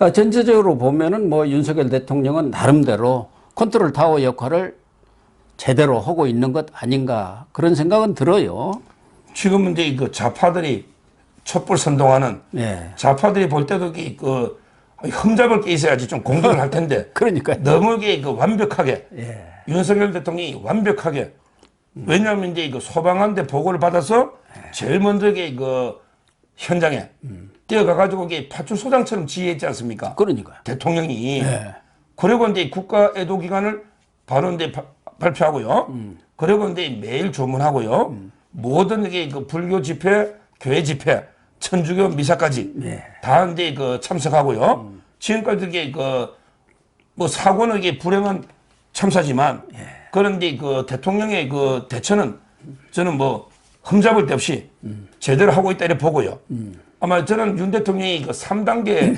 전체적으로 보면은 뭐 윤석열 대통령은 나름대로 컨트롤 타워 역할을 제대로 하고 있는 것 아닌가 그런 생각은 들어요. 지금은 이제 그 좌파들이 촛불 선동하는 예. 좌파들이 볼 때도 그 흠잡을 게 있어야지 좀 공격을 할 텐데 그러니까요. 너무 그 완벽하게 예. 윤석열 대통령이 완벽하게 왜냐하면 이제 그 소방한테 보고를 받아서 제일 먼저 그 현장에 뛰어가가지고 파출소장처럼 지휘했지 않습니까? 그러니까요. 대통령이. 예. 그리고 이제 국가 애도 기간을 바로 이제 발표하고요. 그리고 이제 매일 조문하고요. 모든 그 불교 집회, 교회 집회, 천주교 미사까지 다 이제 그 참석하고요. 지금까지 이게 뭐 사고는 이게 불행한 참사지만 그런데 그 대통령의 그 대처는 저는 뭐 흠잡을 데 없이 제대로 하고 있다 이렇게 보고요. 아마 저는 윤 대통령이 그 3단계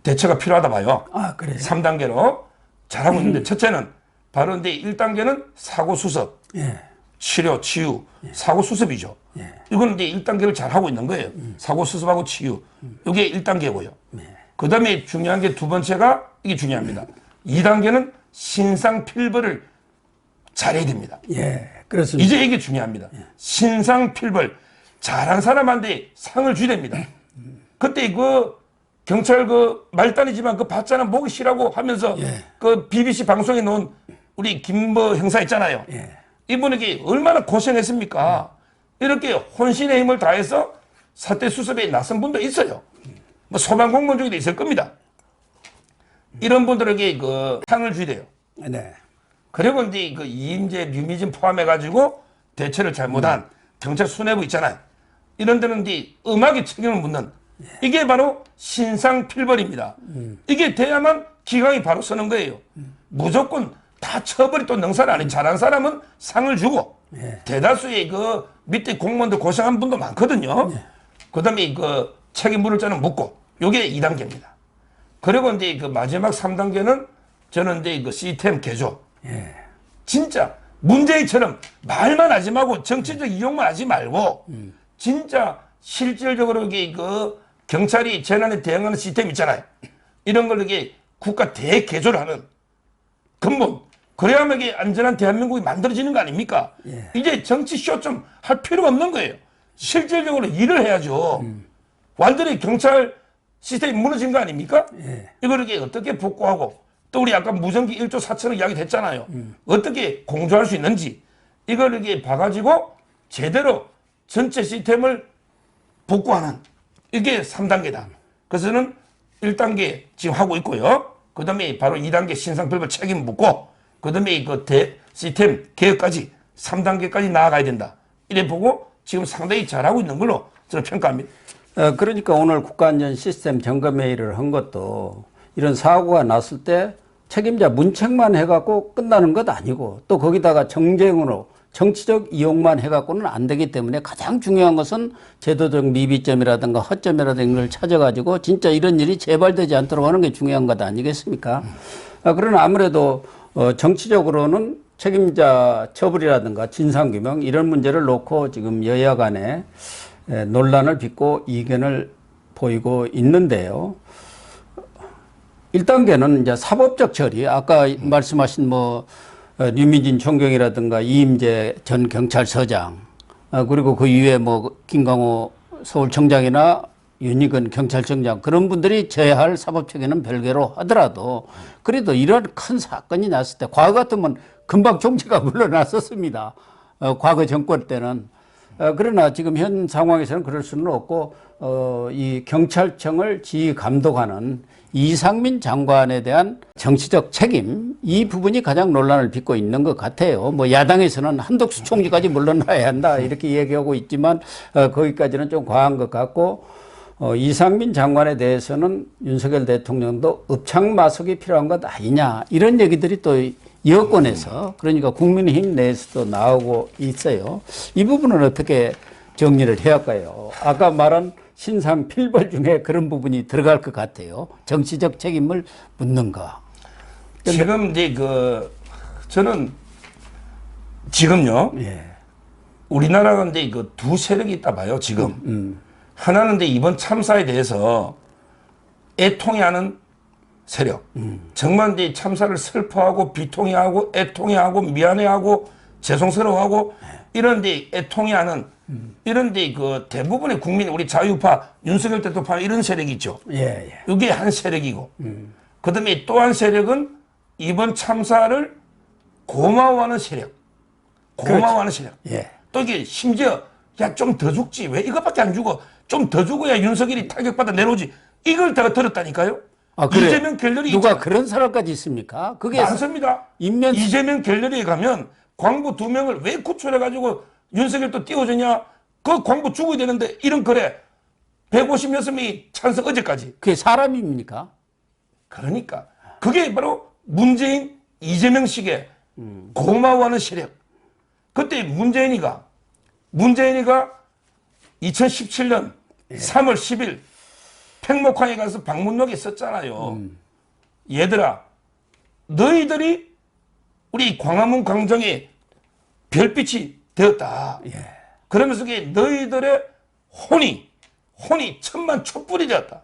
대처가 필요하다 봐요. 아, 그래요? 3단계로 잘하고 있는데 첫째는 바로 이제 1단계는 사고 수습, 예. 치료, 치유, 사고 수습이죠. 이거는 이제 1단계를 잘하고 있는 거예요. 사고 수습하고 치유. 이게 1단계고요. 그 다음에 중요한 게 두 번째가 이게 중요합니다. 2단계는 신상필벌을 잘해야 됩니다. 예. 그렇습니다. 이제 이게 중요합니다. 신상필벌 잘한 사람한테 상을 줘야 됩니다. 그때 그 경찰 그 말단이지만 그 받잖아 목이 쉬라고 하면서 그 BBC 방송에 나온 우리 김모 형사 있잖아요. 이분에게 얼마나 고생했습니까? 이렇게 혼신의 힘을 다해서 사태 수습에 나선 분도 있어요. 뭐 소방공무원 중에도 있을 겁니다. 이런 분들에게 그 상을 줘야 돼요. 네. 그리고 이제 그 이임재, 류미진 포함해가지고 대처를 잘못한 경찰 수뇌부 있잖아요. 이런 데는 이제 음악에 책임을 묻는 이게 바로 신상필벌입니다. 이게 돼야만 기강이 바로 서는 거예요. 무조건 다 처벌이 또 능사를 아닌 잘한 사람은 상을 주고 대다수의 그 밑에 공무원들 고생한 분도 많거든요. 그 다음에 그 책임 물을 자는 묻고 요게 2단계입니다. 그리고 이제 그 마지막 3단계는 저는 이제 그 시스템 개조. 진짜 문재인처럼 말만 하지 말고 정치적 이용만 하지 말고 진짜 실질적으로 이게 그 경찰이 재난에 대응하는 시스템 있잖아요. 이런 걸 이게 국가 대개조를 하는 근본. 그래야만 이게 안전한 대한민국이 만들어지는 거 아닙니까? 이제 정치쇼 좀 할 필요가 없는 거예요. 실질적으로 일을 해야죠. 완전히 경찰 시스템이 무너진 거 아닙니까? 이걸 이렇게 어떻게 복구하고 또 우리 아까 무전기 1조 4천억 이야기 됐잖아요. 어떻게 공조할 수 있는지 이걸 이렇게 봐가지고 제대로 전체 시스템을 복구하는 이게 3단계다. 그래서 저는 1단계 지금 하고 있고요. 그 다음에 바로 2단계 신상필벌 책임 묻고 그 다음에 그 시스템 개혁까지 3단계까지 나아가야 된다. 이래 보고 지금 상당히 잘하고 있는 걸로 저는 평가합니다. 그러니까 오늘 국가안전 시스템 점검회의를 한 것도 이런 사고가 났을 때 책임자 문책만 해갖고 끝나는 것 아니고 또 거기다가 정쟁으로 정치적 이용만 해갖고는 안 되기 때문에 가장 중요한 것은 제도적 미비점이라든가 허점이라든가 걸 찾아가지고 진짜 이런 일이 재발되지 않도록 하는 게 중요한 것 아니겠습니까? 그러나 아무래도 정치적으로는 책임자 처벌이라든가 진상규명 이런 문제를 놓고 지금 여야 간에 논란을 빚고 이견을 보이고 있는데요. 1단계는 이제 사법적 처리, 아까 말씀하신 뭐 류미진 총경이라든가 이임재 전 경찰서장, 그리고 그 이후에 뭐 김광호 서울청장이나 윤희근 경찰청장 그런 분들이 져야 할 사법 처리는 별개로 하더라도 그래도 이런 큰 사건이 났을 때 과거 같으면 금방 총재가 물러났었습니다. 과거 정권 때는. 그러나 지금 현 상황에서는 그럴 수는 없고 이 경찰청을 지휘 감독하는 이상민 장관에 대한 정치적 책임 이 부분이 가장 논란을 빚고 있는 것 같아요. 뭐 야당에서는 한덕수 총리까지 물러나야 한다 이렇게 얘기하고 있지만 거기까지는 좀 과한 것 같고 이상민 장관에 대해서는 윤석열 대통령도 읍창마속이 필요한 것 아니냐 이런 얘기들이 또 여권에서 그러니까 국민의힘 내에서도 나오고 있어요. 이 부분은 어떻게 정리를 해야 할까요? 아까 말한 신상필벌 중에 그런 부분이 들어갈 것 같아요. 정치적 책임을 묻는가. 지금 이제 저는 지금요. 우리나라가 이제 두 세력이 있다 봐요. 지금 하나는 이제 이번 참사에 대해서 애통해하는 세력. 정말 이 참사를 슬퍼하고 비통해하고 애통해하고 미안해하고 죄송스러워하고 이런데 애통해하는 이런데 그 대부분의 국민 우리 자유파 윤석열 대통령 포함 이런 세력이 있죠. 예, 예. 이게 한 세력이고 그다음에 또 한 세력은 이번 참사를 고마워하는 세력. 고마워하는 세력. 예. 또 이게 심지어 야 좀 더 죽지 왜 이것밖에 안 죽어 좀 더 죽어야 윤석열이 타격받아 내려오지 이걸 다 들었다니까요. 아, 그래요? 이재명 갤러리 누가 있잖아요. 그런 사람까지 있습니까? 그게 많습니다. 인면 이재명 갤러리에 가면 광부 2명을 왜 구출해가지고 윤석열 또 띄워주냐 그 광부 죽어야 되는데 이런 거래 156명이 찬성 어제까지. 그게 사람입니까? 그러니까 그게 바로 문재인 이재명식의 고마워하는 세력. 그때 문재인이가 2017년 3월 10일 팽목항에 가서 방문록에 썼잖아요. 얘들아 너희들이 우리 광화문 광장에 별빛이 되었다. 예. 그러면서 그게 너희들의 혼이 천만 촛불이 되었다.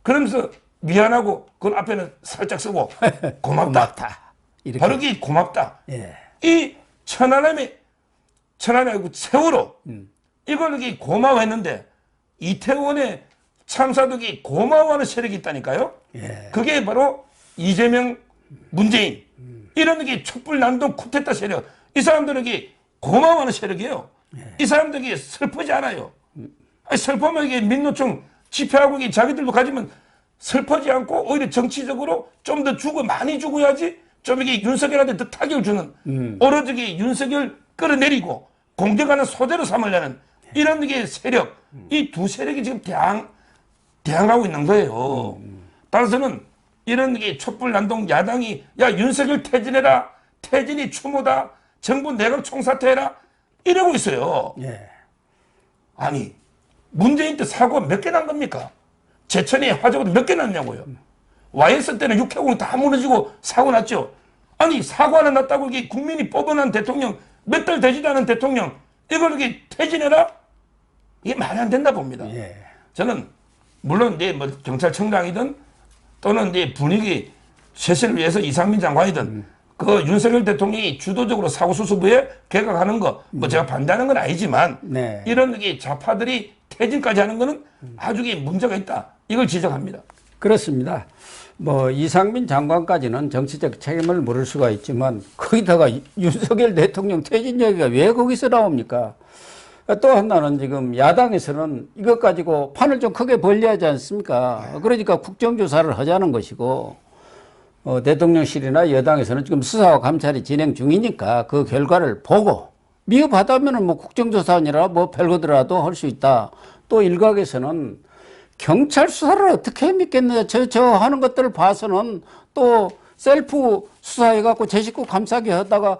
그러면서 미안하고 그건 앞에는 살짝 쓰고 고맙다. 이렇게. 바로 그게 고맙다. 예. 이 천안함이 세월호 이걸 이렇게 고마워했는데 이태원의 참사독이 고마워하는 세력이 있다니까요. 예. 그게 바로 이재명, 문재인 이런 게 촛불 난동 쿠데타 세력 이 사람들에게 고마워하는 세력이에요. 이 사람들에게 슬프지 않아요. 아니, 슬프면 이게 민노총 집회하고 이게 자기들도 가지면 슬퍼지 않고 오히려 정치적으로 좀 더 많이 죽어야지 좀 이게 윤석열한테 더 타격을 주는 오로지 윤석열 끌어내리고 공격하는 소재로 삼으려는 이런 게 세력 이 두 세력이 지금 대항하고 있는 거예요. 따라서는 이런 게 촛불 난동 야당이 야 윤석열 퇴진해라 퇴진이 추모다 정부 내각 총사퇴해라 이러고 있어요. 예. 아니 문재인 때 사고가 몇 개 난 겁니까? 제천에 화재보다 몇 개 났냐고요. YS 때는 육해공이 다 무너지고 사고 났죠. 아니 사고 하나 났다고 이게 국민이 뽑아낸 대통령 몇 달 되지도 않은 대통령 이걸 이렇게 퇴진해라? 이게 말이 안 된다 봅니다. 예. 저는 물론 뭐 경찰청장이든 또는 분위기 쇄신을 위해서 이상민 장관이든 그 윤석열 대통령이 주도적으로 사고수습부에 개각하는 거 뭐 제가 반대하는 건 아니지만 네. 이런 게 좌파들이 퇴진까지 하는 거는 아주 문제가 있다. 이걸 지적합니다. 그렇습니다. 뭐 이상민 장관까지는 정치적 책임을 물을 수가 있지만 거기다가 윤석열 대통령 퇴진 얘기가 왜 거기서 나옵니까? 또 하나는 지금 야당에서는 이것 가지고 판을 좀 크게 벌려야 하지 않습니까? 그러니까 국정조사를 하자는 것이고 대통령실이나 여당에서는 지금 수사와 감찰이 진행 중이니까 그 결과를 보고 미흡하다면은 뭐 국정조사원이라 뭐 별거더라도 할 수 있다. 또 일각에서는 경찰 수사를 어떻게 믿겠느냐. 저 하는 것들을 봐서는 또 셀프 수사해갖고 제 식구 감싸기 하다가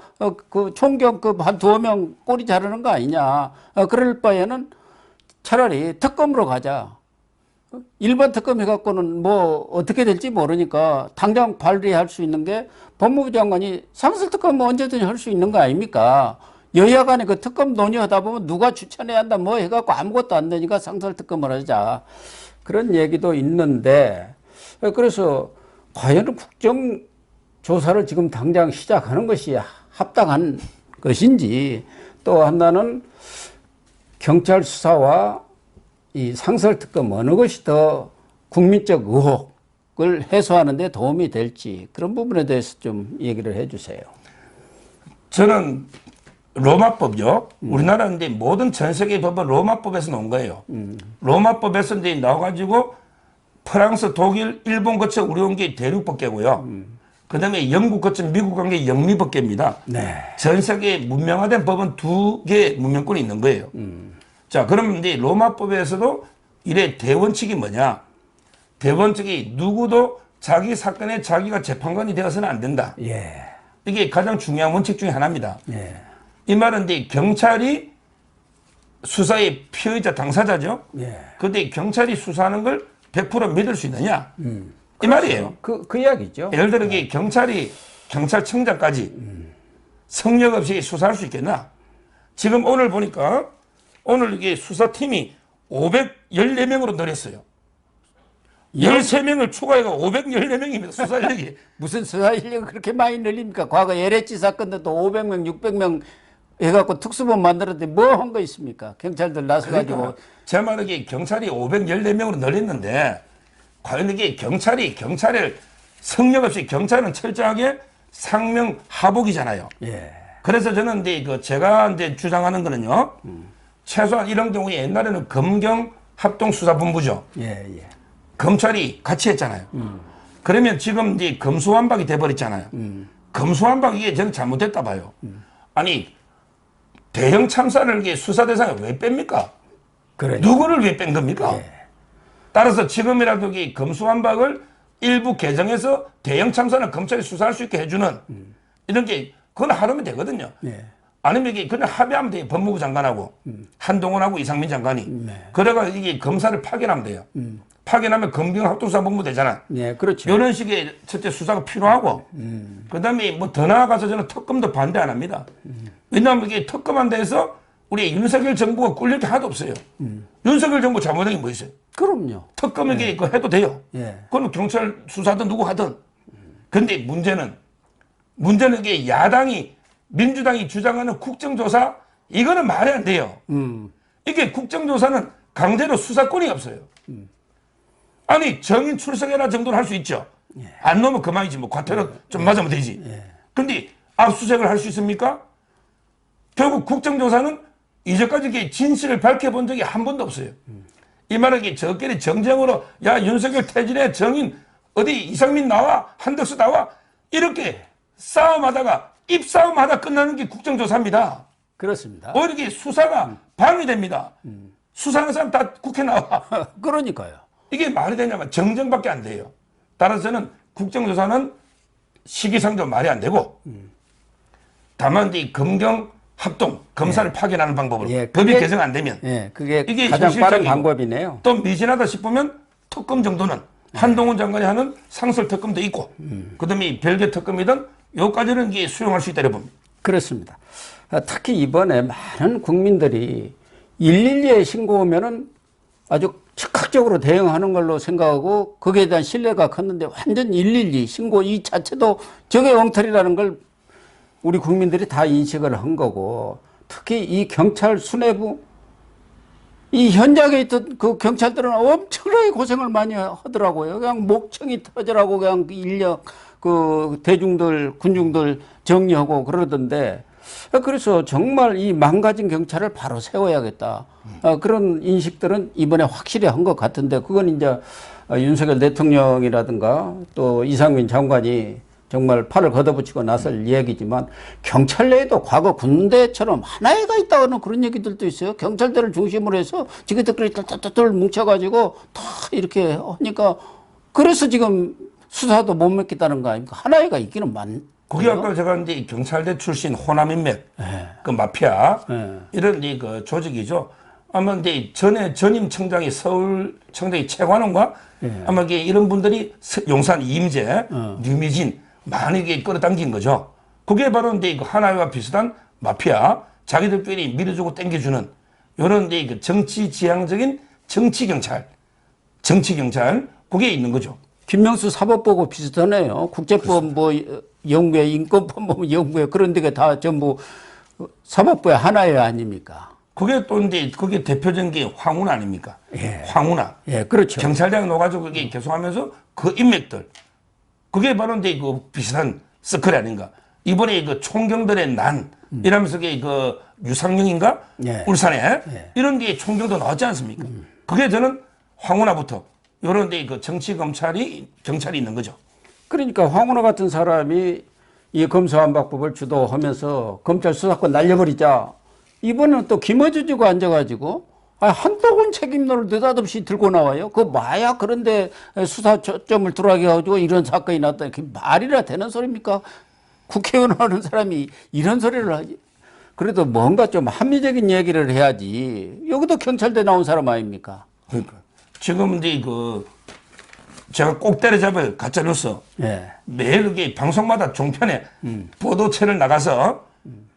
그 총경 한 2명 꼬리 자르는 거 아니냐. 그럴 바에는 차라리 특검으로 가자. 일반 특검 해갖고는 뭐 어떻게 될지 모르니까 당장 발의할 수 있는 게 법무부 장관이 상설특검 언제든지 할 수 있는 거 아닙니까? 여야 간에 그 특검 논의하다 보면 누가 추천해야 한다 뭐 해갖고 아무것도 안 되니까 상설특검을 하자. 그런 얘기도 있는데 그래서 과연 국정조사를 지금 당장 시작하는 것이 합당한 것인지 또 하나는 경찰 수사와 이 상설특검 어느 것이 더 국민적 의혹을 해소하는 데 도움이 될지 그런 부분에 대해서 좀 얘기를 해 주세요. 저는 로마법요. 우리나라인데 모든 전 세계 법은 로마법에서 나온 거예요. 로마법에서 이제 나와가지고 프랑스, 독일, 일본 거쳐 우리 온 게 대륙법계고요. 그 다음에 영국 거쳐 미국 간 게 영미법계입니다. 네. 전 세계 문명화된 법은 2개의 문명권이 있는 거예요. 자, 그러면 이제 로마법에서도 이래 대원칙이 뭐냐? 대원칙이 누구도 자기 사건에 자기가 재판관이 되어서는 안 된다. 예. 이게 가장 중요한 원칙 중에 하나입니다. 예. 이 말은 이제 경찰이 수사의 피의자 당사자죠. 예. 근데 경찰이 수사하는 걸 100% 믿을 수 있느냐? 이 말이에요. 그 이야기죠. 예를 들어 이게 경찰이 경찰청장까지 성역 없이 수사할 수 있겠나? 지금 오늘 보니까 오늘 이게 수사팀이 514명으로 늘었어요. 13명을 추가해가 514명입니다. 수사 인력이. 무슨 수사 인력을 그렇게 많이 늘립니까? 과거 LH 사건 때도 500명, 600명 해갖고 특수본 만들었더니 뭐 한 거 있습니까? 경찰들 나서가지고. 그러니까 제 말은 경찰이 514명으로 늘렸는데 과연 이게 경찰을 성역 없이 경찰은 철저하게 상명하복이잖아요. 예. 그래서 저는 이제 제가 이제 주장하는 거는요. 최소한 이런 경우에 옛날에는 검경 합동수사본부죠. 예, 예. 검찰이 같이 했잖아요. 그러면 지금 이제 검수완박이 돼버렸잖아요. 검수완박 이게 저는 잘못됐다 봐요. 아니 대형 참사를 이게 수사 대상에 왜 뺍니까? 그래. 누구를 왜 뺀 겁니까? 예. 따라서 지금이라도 이 검수완박을 일부 개정해서 대형 참사는 검찰이 수사할 수 있게 해주는 이런 게 그건 하루면 되거든요. 예. 아니면 이게 그냥 합의하면 돼요. 법무부 장관하고 한동훈하고 이상민 장관이. 그래가 이게 검사를 파견하면 돼요. 파견하면 검경합동수사본부 되잖아. 예, 그렇죠. 이런 식의 첫째 수사가 필요하고 그다음에 뭐 더 나아가서 저는 특검도 반대 안 합니다. 왜냐하면 이게 특검한데 해서 우리 윤석열 정부가 꿀릴 게 하나도 없어요. 윤석열 정부 잘못한 게 뭐 있어요? 그럼요. 특검 이게 그거 해도 돼요. 예. 그건 경찰 수사든 누구 하든. 근데 문제는 이게 야당이 민주당이 주장하는 국정조사 이거는 말이 안 돼요. 이게 국정조사는 강제로 수사권이 없어요. 아니 정인 출석해라 정도는 할 수 있죠. 안 넣으면 그만이지 뭐 과태료 좀 맞으면 되지. 근데 압수수색을 할 수 있습니까? 결국 국정조사는 이제까지 이게 진실을 밝혀본 적이 한 번도 없어요. 이 말은 이게 저끼리 정쟁으로 야 윤석열 퇴진해 정인 어디 이상민 나와 한덕수 나와 이렇게 싸움하다가 입싸움하다 끝나는 게 국정조사입니다. 그렇습니다. 오히려 이게 수사가 방해됩니다. 수사하는 사람 다 국회 나와. 그러니까요. 이게 말이 되냐면 정쟁밖에 안 돼요. 따라서 저는 국정조사는 시기상조 말이 안 되고 다만 이 검경 합동 검사를 파견하는 방법으로 예, 법이 그게- 개정 안 되면 예, 그게 이게 가장 빠른 현실적이고 방법이네요. 또 미진하다 싶으면 특검 정도는 한동훈 장관이 하는 상설 특검도 있고 그다음에 별개 특검이든 여기까지는 이게 수용할 수 있다고 봅니다. 그렇습니다. 특히 이번에 많은 국민들이 112에 신고하면은 아주 즉각적으로 대응하는 걸로 생각하고 거기에 대한 신뢰가 컸는데 완전 112 신고 이 자체도 적의 엉터리라는 걸 우리 국민들이 다 인식을 한 거고 특히 이 경찰 수뇌부 이 현장에 있던 그 경찰들은 엄청나게 고생을 많이 하더라고요. 그냥 목청이 터져라고 그냥 그 인력 그 대중들 군중들 정리하고 그러던데 그래서 정말 이 망가진 경찰을 바로 세워야겠다. 그런 인식들은 이번에 확실히 한 것 같은데 그건 이제 윤석열 대통령이라든가 또 이상민 장관이 정말 팔을 걷어붙이고 나설 이야기지만 경찰 내에도 과거 군대처럼 하나회가 있다는 그런 얘기들도 있어요. 경찰대를 중심으로 해서 지그들끼리 똘똘똘 뭉쳐가지고 다 이렇게 하니까 그래서 지금 수사도 못 맡겠다는 거 아닙니까? 하나회가 있기는 거기 아까 제가 이제 경찰대 출신 호남 인맥, 그 마피아 이런 이제 그 조직이죠. 아마 이제 전에 전임 청장이 서울 청장이 최관원과 아마 이게 이런 분들이 용산 이임재, 류미진 많이 끌어당긴 거죠. 그게 바로 이제 그 하나회와 비슷한 마피아, 자기들끼리 밀어주고 땡겨주는 이런 이제 그 정치 지향적인 정치 경찰, 그게 있는 거죠. 김명수 사법부하고 비슷하네요. 국제법 뭐 연구회, 인권법 연구회 그런 데가 다 전부 사법부의 하나회 아닙니까? 그게 또 이제 그게 대표적인 게 황운 아닙니까? 예. 황운아. 예, 그렇죠. 경찰대학 놓아가지고 그게 계속하면서 그 인맥들. 그게 바로 이제 그 비슷한 서클 아닌가. 이번에 그 총경들의 난 이러면서 그 유상영인가? 예. 울산에 이런 게 총경도 나왔지 않습니까? 그게 저는 황운아부터 이런 데 그 정치 경찰이 있는 거죠. 그러니까 황운하 같은 사람이 이 검수완박법을 주도하면서 검찰 수사권 날려버리자 이번에는 또 김어준이고 앉아가지고 한동훈 책임론을 느닷없이 들고 나와요. 그 마야 그런데 수사 초점을 돌아가지고 이런 사건이 났다. 그게 말이나 되는 소리입니까? 국회의원 하는 사람이 이런 소리를 하지. 그래도 뭔가 좀 합리적인 얘기를 해야지. 여기도 경찰대 나온 사람 아닙니까? 그러니까 지금 이제 제가 꼭 때려잡을 가짜뉴스 예. 매일 그게 방송마다 종편에 보도체를 나가서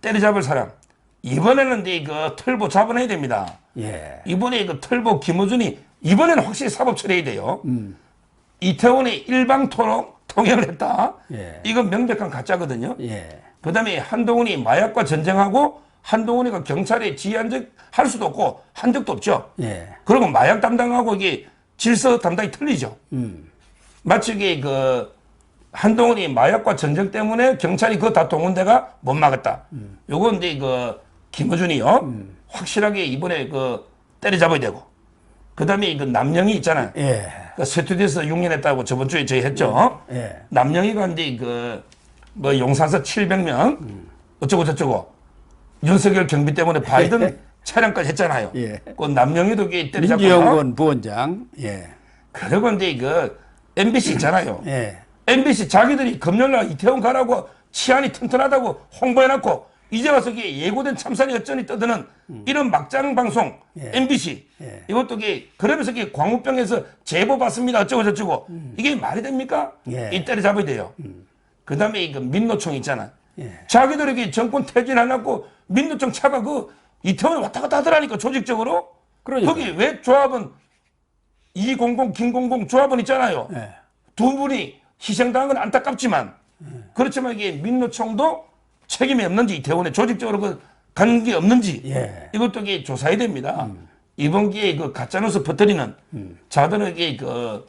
때려잡을 사람 이번에는 이제 그 털보 잡아내야 됩니다. 예. 이번에 그 털보 김어준이 이번에는 확실히 사법 처리해야 돼요. 이태원이 일방토록 통행을 했다. 예. 이건 명백한 가짜거든요. 예. 그다음에 한동훈이 마약과 전쟁하고 한동훈이가 경찰에 지휘한 적 할 수도 없고 한 적도 없죠. 예. 그리고 마약 담당하고 이게 질서 담당이 틀리죠. 마치 이게 그 한동훈이 마약과 전쟁 때문에 경찰이 그거 다 동원대가 못 막았다. 요건 이제 그 김어준이요. 확실하게 이번에 그 때려잡아야 되고. 그다음에 그 남영희 있잖아요. 예. 그 스튜디오에서 6년 했다고 저번 주에 저희 했죠. 예. 남영희가 이제 그 뭐 용산서 700명 어쩌고 저쩌고 윤석열 경비 때문에 바이든 촬영까지 했잖아요. 예. 그 남영희도 이게 때려잡고. 민주연구원 부원장. 예. 그리고 이제 그 MBC 있잖아요. 예. MBC 자기들이 금요일날 이태원 가라고 치안이 튼튼하다고 홍보해놨고 이제 와서 이게 예고된 참사니 어쩌니 떠드는 이런 막장 방송 MBC 예. 이것도 이게 그러면서 이게 광우병에서 제보 받습니다 어쩌고 저쩌고 이게 말이 됩니까? 예. 이때를 잡아야 돼요. 그다음에 이 민노총 있잖아. 예. 자기들에게 정권 퇴진 안 하고 민노총 차가 그 이태원에 왔다 갔다 하더라니까 조직적으로. 그러니까. 거기 왜 조합은 200, 김00 조합은 있잖아요. 예. 두 분이 희생당한 건 안타깝지만 그렇지만 이게 민노총도 책임이 없는지 이태원에 조직적으로 그 관계 없는지 예. 이것도 이게 조사해야 됩니다. 이번 기회에 그 가짜뉴스 퍼뜨리는 자들에게 그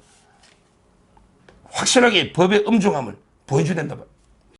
확실하게 법의 엄중함을 보여줘야 된다.